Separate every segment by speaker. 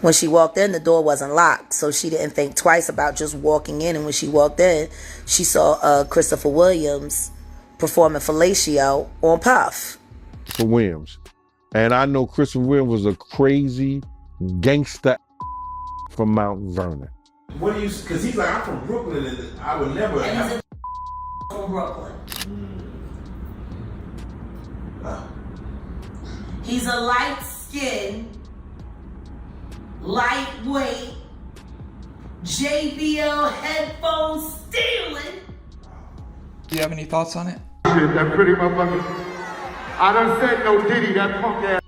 Speaker 1: When she walked in, the door wasn't locked, so she didn't think twice about just walking in. And when she walked in, she saw Christopher Williams performing fellatio on Puff.
Speaker 2: For Williams. And I know Christopher Williams was a crazy gangster from Mount Vernon.
Speaker 3: What do you, because he's like, I'm from Brooklyn and I would never
Speaker 1: And he's from Brooklyn. He's a light-skinned, lightweight, JBL headphones stealing.
Speaker 4: Do you have any thoughts on it?
Speaker 5: Shit, that pretty motherfucker. I done said no Diddy, that punk ass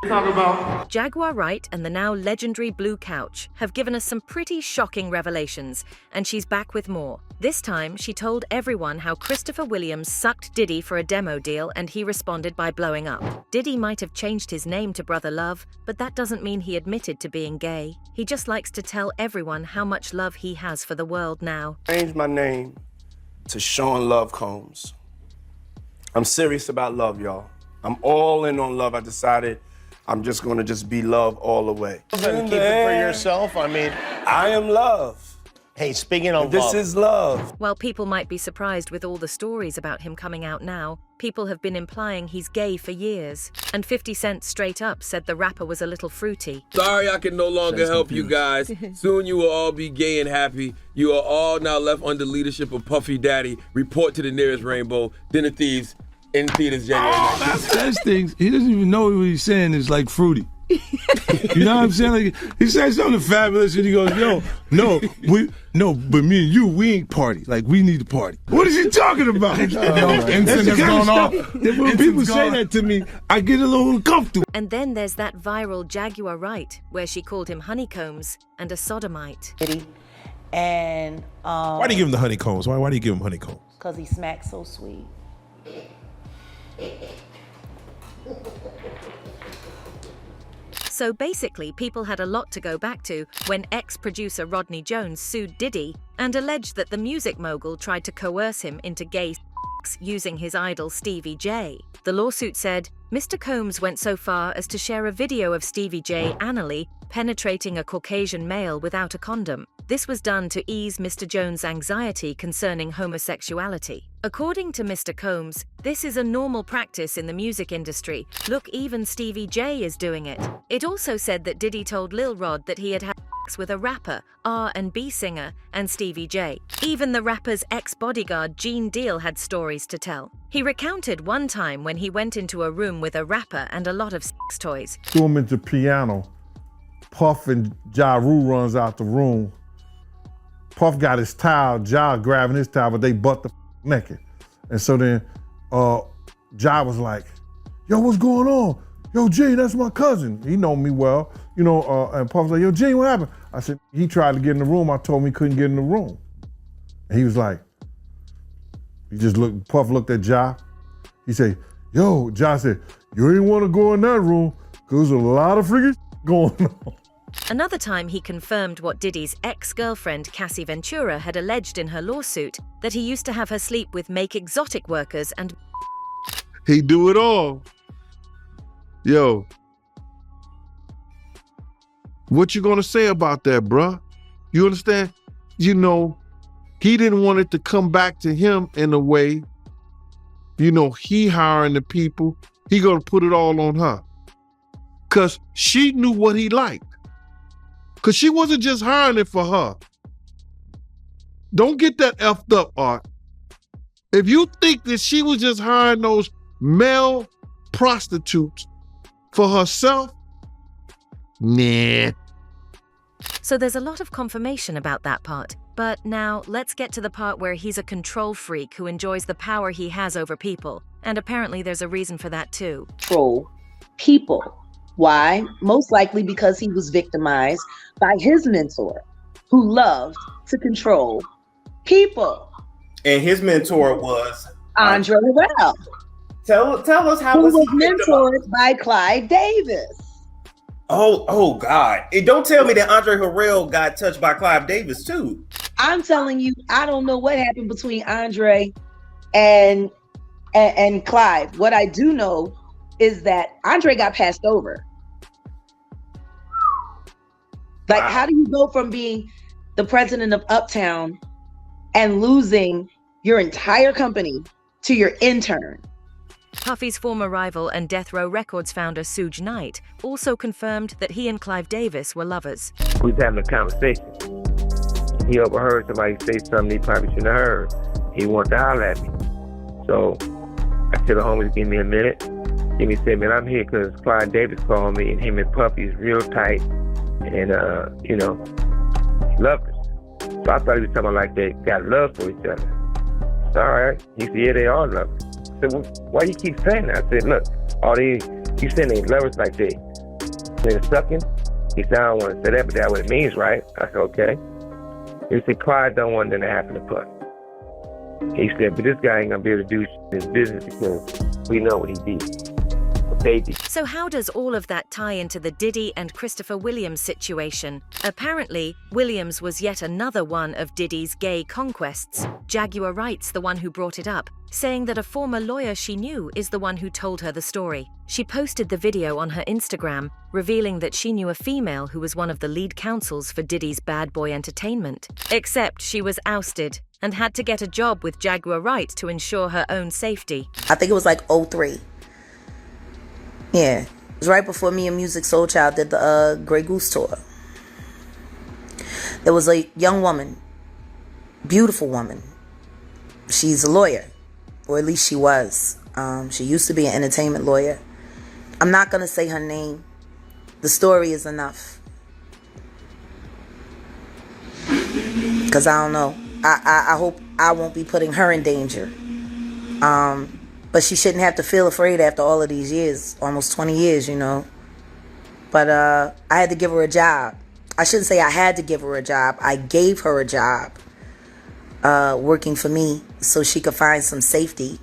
Speaker 5: talk about.
Speaker 6: Jaguar Wright and the now legendary Blue Couch have given us some pretty shocking revelations, and she's back with more. This time, she told everyone how Christopher Williams sucked Diddy for a demo deal and he responded by blowing up. Diddy might have changed his name to Brother Love, but that doesn't mean he admitted to being gay. He just likes to tell everyone how much love he has for the world now.
Speaker 7: Changed my name to Sean Love Combs. I'm serious about love, y'all. I'm all in on love. I decided I'm just gonna be love all the way.
Speaker 8: And keep it for yourself. I mean,
Speaker 7: I am love.
Speaker 8: Hey, speaking of
Speaker 7: This
Speaker 8: love,
Speaker 7: is love.
Speaker 6: While people might be surprised with all the stories about him coming out now, people have been implying he's gay for years. And 50 Cent straight up said the rapper was a little fruity.
Speaker 9: Sorry I can no longer help you guys. Soon you will all be gay and happy. You are all now left under leadership of Puffy Daddy. Report to the nearest rainbow. Dinner Thieves in theaters January 19th.
Speaker 10: That's things, he doesn't even know what he's saying is like fruity. You know what I'm saying? Like, he said something fabulous and he goes, yo, but me and you, we ain't party. Like, we need to party. What is he talking about? That's the kind of stuff that when people say that to me, I get a little uncomfortable.
Speaker 6: And then there's that viral Jaguar Wright, where she called him honeycombs and a sodomite.
Speaker 1: And
Speaker 3: why do you give him the honeycombs? Why do you give him honeycombs?
Speaker 1: because he smacks so sweet.
Speaker 6: So basically, people had a lot to go back to when ex-producer Rodney Jones sued Diddy and alleged that the music mogul tried to coerce him into gay sex using his idol Stevie J. The lawsuit said, Mr. Combs went so far as to share a video of Stevie J anally penetrating a Caucasian male without a condom. This was done to ease Mr. Jones' anxiety concerning homosexuality. According to Mr. Combs, this is a normal practice in the music industry. Look, even Stevie J is doing it. It also said that Diddy told Lil Rod that he had had sex with a rapper, R&B singer, and Stevie J. Even the rapper's ex-bodyguard Gene Deal had stories to tell. He recounted one time when he went into a room with a rapper and a lot of sex toys.
Speaker 2: Threw him into piano. Puff and Ja Rule runs out the room. Puff got his towel, Ja grabbing his towel, but they butt the naked. And so then Ja was like, yo, what's going on? Yo, Gene, that's my cousin. He know me well, you know, and Puff was like, yo, Gene, what happened? I said, he tried to get in the room. I told him he couldn't get in the room. And he was like, Puff looked at Ja. He said, yo, Ja said, you ain't want to go in that room because there's a lot of freaking going on.
Speaker 6: Another time he confirmed what Diddy's ex-girlfriend Cassie Ventura had alleged in her lawsuit, that he used to have her sleep with make exotic workers and
Speaker 2: He do it all. Yo, what you gonna say about that, bruh? You understand? You know, he didn't want it to come back to him in a way, you know, he hiring the people, he gonna put it all on her. Cause she knew what he liked. Cause she wasn't just hiring it for her. Don't get that effed up, Art. If you think that she was just hiring those male prostitutes for herself, nah.
Speaker 6: So there's a lot of confirmation about that part. But now let's get to the part where he's a control freak who enjoys the power he has over people. And apparently there's a reason for that too.
Speaker 1: Control people. Why? Most likely because he was victimized by his mentor, who loved to control people.
Speaker 3: And his mentor was
Speaker 1: Andre Harrell.
Speaker 3: Tell us how
Speaker 1: who was
Speaker 3: he
Speaker 1: mentored by Clive Davis.
Speaker 3: Oh God. Don't tell me that Andre Harrell got touched by Clive Davis too.
Speaker 1: I'm telling you, I don't know what happened between Andre and Clive. What I do know is that Andre got passed over. Like, how do you go from being the president of Uptown and losing your entire company to your intern?
Speaker 6: Puffy's former rival and Death Row Records founder Suge Knight also confirmed that he and Clive Davis were lovers.
Speaker 11: We was having a conversation. He overheard somebody say something he probably shouldn't have heard. He wanted to holler at me. So I tell the homies, give me a minute. Jimmy said, man, I'm here because Clive Davis called me, and him and Puffy is real tight, and, you know, lovers. So I thought he was talking about like they got love for each other. It's all right. He said, yeah, they are lovers. I said, well, why you keep saying that? I said, look, you saying they lovers like they're sucking? He said, I don't want to say that, but that's what it means, right? I said, okay. He said, Clyde don't want nothing to happen to Puffy. He said, but this guy ain't gonna be able to do his business because we know what he did. Baby.
Speaker 6: So how does all of that tie into the Diddy and Christopher Williams situation? Apparently, Williams was yet another one of Diddy's gay conquests. Jaguar Wright's the one who brought it up, saying that a former lawyer she knew is the one who told her the story. She posted the video on her Instagram, revealing that she knew a female who was one of the lead counsels for Diddy's Bad Boy Entertainment. Except she was ousted and had to get a job with Jaguar Wright to ensure her own safety.
Speaker 1: I think it was like 03. Yeah, it was right before me and Music Soul Child did the Grey Goose tour. There was a young woman, beautiful woman. She's a lawyer, or at least she was. She used to be an entertainment lawyer. I'm not going to say her name. The story is enough. Because I don't know. I hope I won't be putting her in danger. But she shouldn't have to feel afraid after all of these years, almost 20 years, you know. But I had to give her a job. I shouldn't say I had to give her a job. I gave her a job working for me so she could find some safety.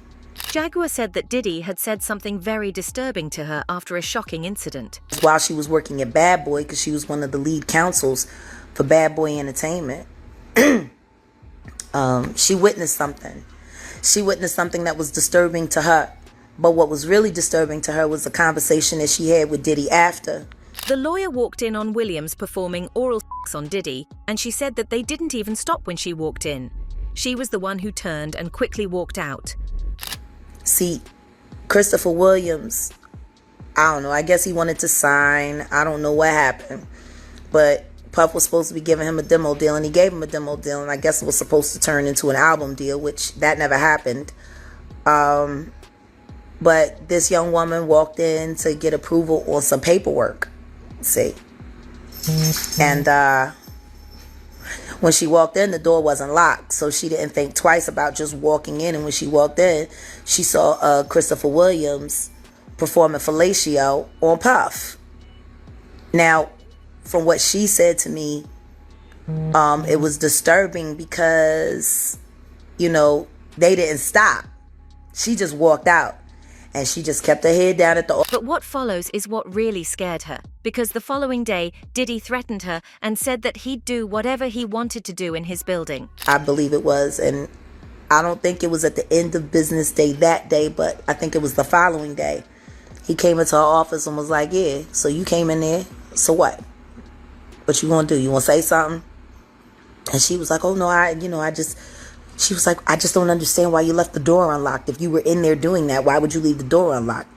Speaker 6: Jaguar said that Diddy had said something very disturbing to her after a shocking incident.
Speaker 1: While she was working at Bad Boy, because she was one of the lead counsels for Bad Boy Entertainment, she witnessed something. She witnessed something that was disturbing to her. But what was really disturbing to her was the conversation that she had with Diddy after.
Speaker 6: The lawyer walked in on Williams performing oral sex on Diddy, and she said that they didn't even stop when she walked in. She was the one who turned and quickly walked out.
Speaker 1: See, Christopher Williams, I don't know, I guess he wanted to sign. I don't know what happened. But Puff was supposed to be giving him a demo deal, and he gave him a demo deal, and I guess it was supposed to turn into an album deal, which that never happened. But this young woman walked in to get approval on some paperwork, see. And when she walked in, the door wasn't locked, so she didn't think twice about just walking in. And when she walked in, she saw Christopher Williams performing fellatio on Puff. Now, from what she said to me, it was disturbing because, you know, they didn't stop. She just walked out. And she just kept her head down at the...
Speaker 6: But what follows is what really scared her. Because the following day, Diddy threatened her and said that he'd do whatever he wanted to do in his building.
Speaker 1: I believe it was. And I don't think it was at the end of business day that day, but I think it was the following day. He came into her office and was like, yeah, so you came in there, so what? What you gonna do? You wanna say something? And she was like, oh no, she was like, I just don't understand why you left the door unlocked. If you were in there doing that, why would you leave the door unlocked?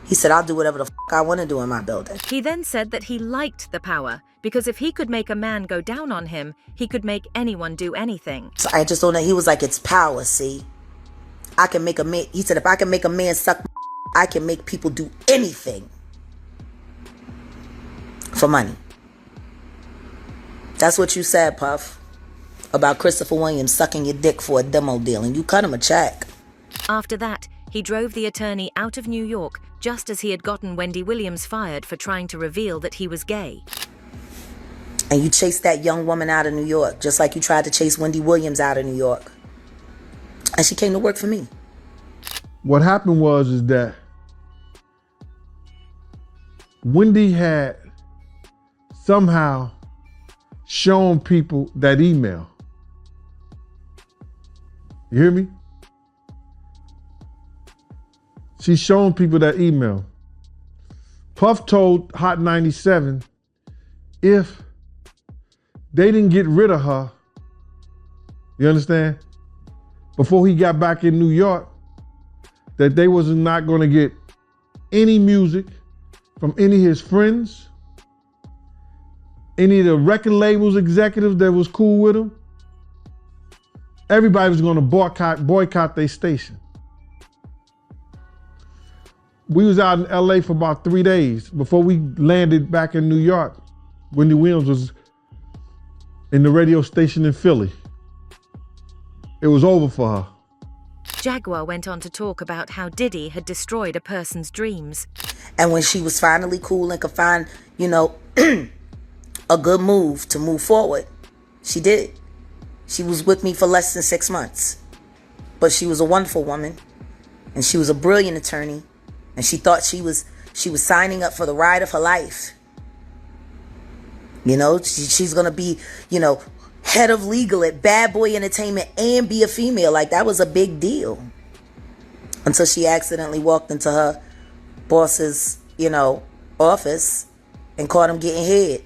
Speaker 1: He said, I'll do whatever the I want to do in my building.
Speaker 6: He then said that he liked the power, because if he could make a man go down on him, he could make anyone do anything.
Speaker 1: So I just don't know. He was like, it's power, see? I can make a man, he said, if I can make a man suck, I can make people do anything for money. That's what you said, Puff, about Christopher Williams sucking your dick for a demo deal, and you cut him a check.
Speaker 6: After that, he drove the attorney out of New York just as he had gotten Wendy Williams fired for trying to reveal that he was gay.
Speaker 1: And you chased that young woman out of New York, just like you tried to chase Wendy Williams out of New York. And she came to work for me.
Speaker 2: What happened was that Wendy had somehow shown people that email. You hear me? She's shown people that email. Puff told Hot 97, if they didn't get rid of her, you understand, before he got back in New York, that they was not gonna get any music from any of his friends, any of the record labels executives that was cool with him. Everybody was gonna boycott their station. We was out in LA for about 3 days before we landed back in New York. Wendy Williams was in the radio station in Philly. It was over for her.
Speaker 6: Jaguar went on to talk about how Diddy had destroyed a person's dreams.
Speaker 1: And when she was finally cool and could find, you know, a good move to move forward, she did. She was with me for less than 6 months. But she was a wonderful woman. And she was a brilliant attorney. And she thought she was signing up for the ride of her life. You know, she's going to be, you know, head of legal at Bad Boy Entertainment and be a female. Like, that was a big deal. Until she accidentally walked into her boss's, you know, office and caught him getting head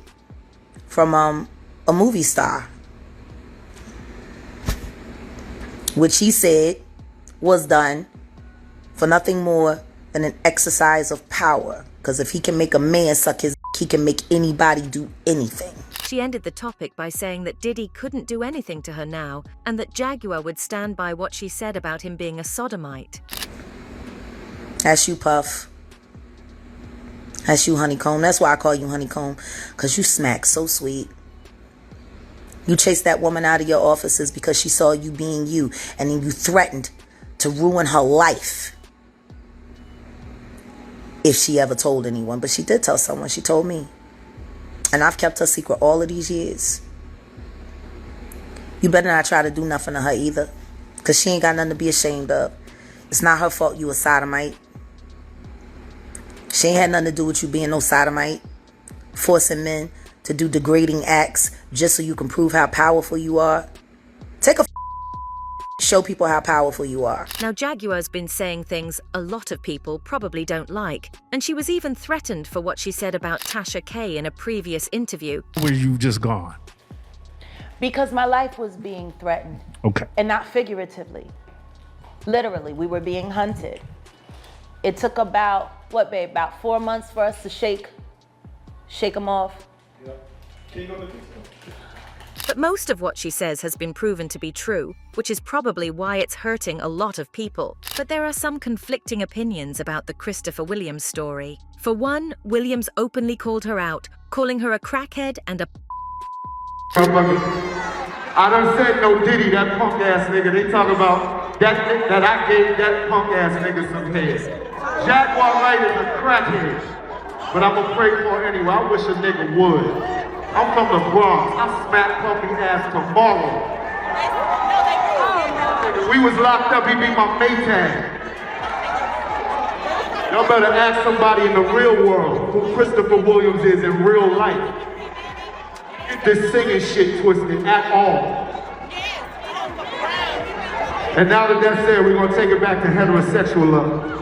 Speaker 1: from a movie star. Which he said was done for nothing more than an exercise of power. Because if he can make a man suck his he can make anybody do anything.
Speaker 6: She ended the topic by saying that Diddy couldn't do anything to her now, and that Jaguar would stand by what she said about him being a sodomite.
Speaker 1: That's you, Puff. That's you, Honeycomb. That's why I call you Honeycomb, because you smack so sweet. You chased that woman out of your offices because she saw you being you, and then you threatened to ruin her life if she ever told anyone. But she did tell someone. She told me. And I've kept her secret all of these years. You better not try to do nothing to her either, because she ain't got nothing to be ashamed of. It's not her fault you a sodomite. She ain't had nothing to do with you being no sodomite, forcing men to do degrading acts just so you can prove how powerful you are. Take a show people how powerful you are.
Speaker 6: Now, Jaguar's been saying things a lot of people probably don't like, and she was even threatened for what she said about Tasha K in a previous interview.
Speaker 10: Where you just gone?
Speaker 12: Because my life was being threatened.
Speaker 10: Okay.
Speaker 12: And not figuratively. Literally, we were being hunted. It took about, what, babe, about 4 months for us to shake them off.
Speaker 6: But most of what she says has been proven to be true, which is probably why it's hurting a lot of people. But there are some conflicting opinions about the Christopher Williams story. For one, Williams openly called her out, calling her a crackhead and a
Speaker 5: I done said no Diddy, that punk ass nigga. They talk about that I gave that punk ass nigga some head. Jaguar Wright is a crackhead, but I'ma pray for her anyway. I wish a nigga would. I'm from the Bronx. I smack puppy ass tomorrow. We was locked up, he be my Maytag. Y'all better ask somebody in the real world who Christopher Williams is in real life. Get this singing shit twisted at all. And now that that's said, we're gonna take it back to heterosexual love.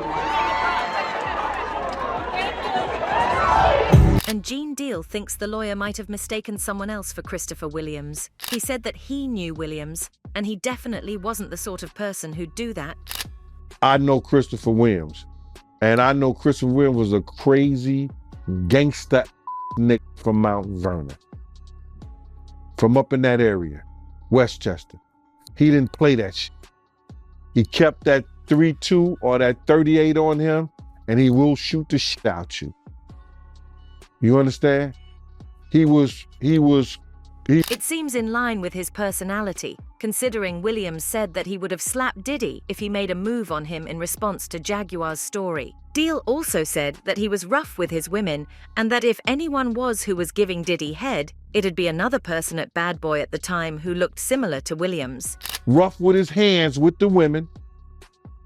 Speaker 6: And Gene Deal thinks the lawyer might have mistaken someone else for Christopher Williams. He said that he knew Williams, and he definitely wasn't the sort of person who'd do that.
Speaker 2: I know Christopher Williams, and I know Christopher Williams was a crazy gangster nigga from Mount Vernon, from up in that area, Westchester. He didn't play that shit. He kept that 3.2 or that 38 on him, and he will shoot the shit out you. You understand?
Speaker 6: It seems in line with his personality, considering Williams said that he would have slapped Diddy if he made a move on him in response to Jaguar's story. Deal also said that he was rough with his women, and that if anyone was who was giving Diddy head, it'd be another person at Bad Boy at the time who looked similar to Williams.
Speaker 2: Rough with his hands with the women,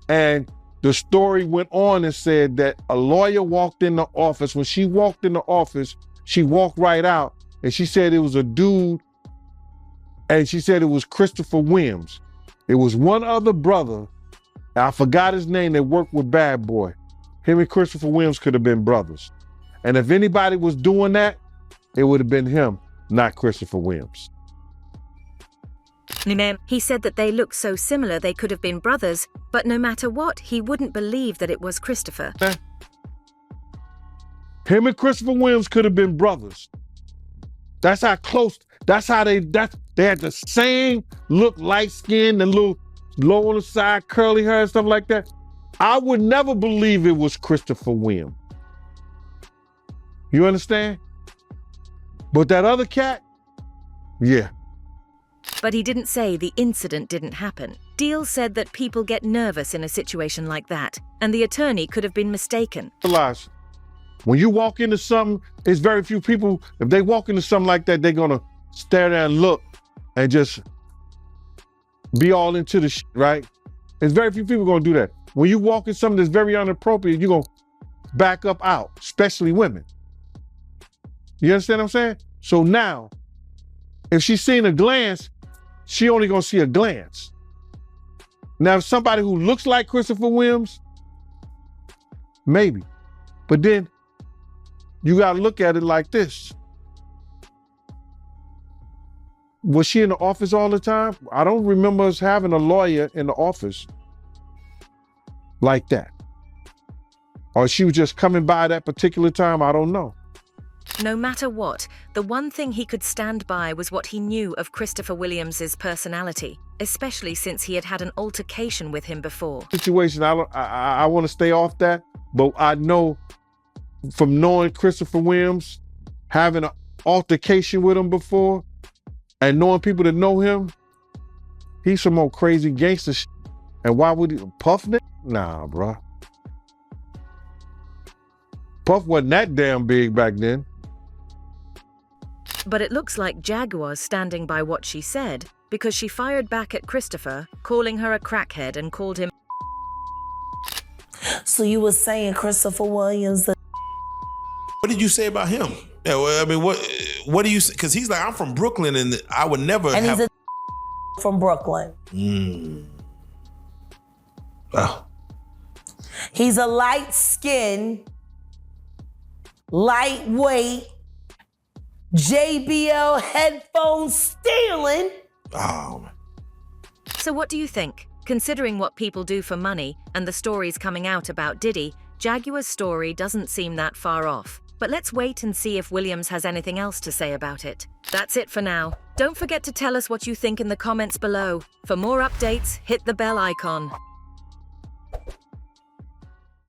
Speaker 2: and the story went on and said that a lawyer walked in the office. When she walked in the office, she walked right out, and she said it was a dude, and she said it was Christopher Williams. It was one other brother, I forgot his name, that worked with Bad Boy. Him and Christopher Williams could have been brothers. And if anybody was doing that, it would have been him. not Christopher Williams.
Speaker 6: He said that they looked so similar they could have been brothers, but no matter what, he wouldn't believe that it was Christopher.
Speaker 2: Him and Christopher Williams could have been brothers. That's how close, they had the same look, light skin, and little low on the side, curly hair and stuff like that. I would never believe it was Christopher Williams. You understand? But that other cat, yeah.
Speaker 6: But he didn't say the incident didn't happen. Deal said that people get nervous in a situation like that, and the attorney could have been mistaken.
Speaker 2: When you walk into something, it's very few people, if they walk into something like that, they're gonna stare there and look and just be all into the shit, right? There's very few people gonna do that. When you walk in something that's very inappropriate, you're gonna back up out, especially women. You understand what I'm saying? So now, if she's seen a glance, she only gonna see a glance. Now, if somebody who looks like Christopher Williams, maybe. But then, you gotta look at it like this. Was she in the office all the time? I don't remember us having a lawyer in the office like that. Or she was just coming by that particular time, I don't know.
Speaker 6: No matter what, the one thing he could stand by was what he knew of Christopher Williams's personality, especially since he had had an altercation with him before.
Speaker 2: Situation, I want to stay off that, but I know from knowing Christopher Williams, having an altercation with him before, and knowing people that know him, he's some more crazy gangster shit. And why would he, Puff? Nah, bro. Puff wasn't that damn big back then.
Speaker 6: But it looks like Jaguar's standing by what she said, because she fired back at Christopher, calling her a crackhead and called him.
Speaker 1: So you were saying Christopher Williams?
Speaker 13: What did you say about him? Yeah, well, I mean, what do you say? Because he's like, I'm from Brooklyn, and I would never
Speaker 1: and
Speaker 13: have.
Speaker 1: He's from Brooklyn.
Speaker 13: Wow.
Speaker 1: He's a light-skinned, lightweight, JBL headphone stealing.
Speaker 13: Oh.
Speaker 6: So what do you think? Considering what people do for money and the stories coming out about Diddy, Jaguar's story doesn't seem that far off. But let's wait and see if Williams has anything else to say about it. That's it for now. Don't forget to tell us what you think in the comments below. For more updates, hit the bell icon.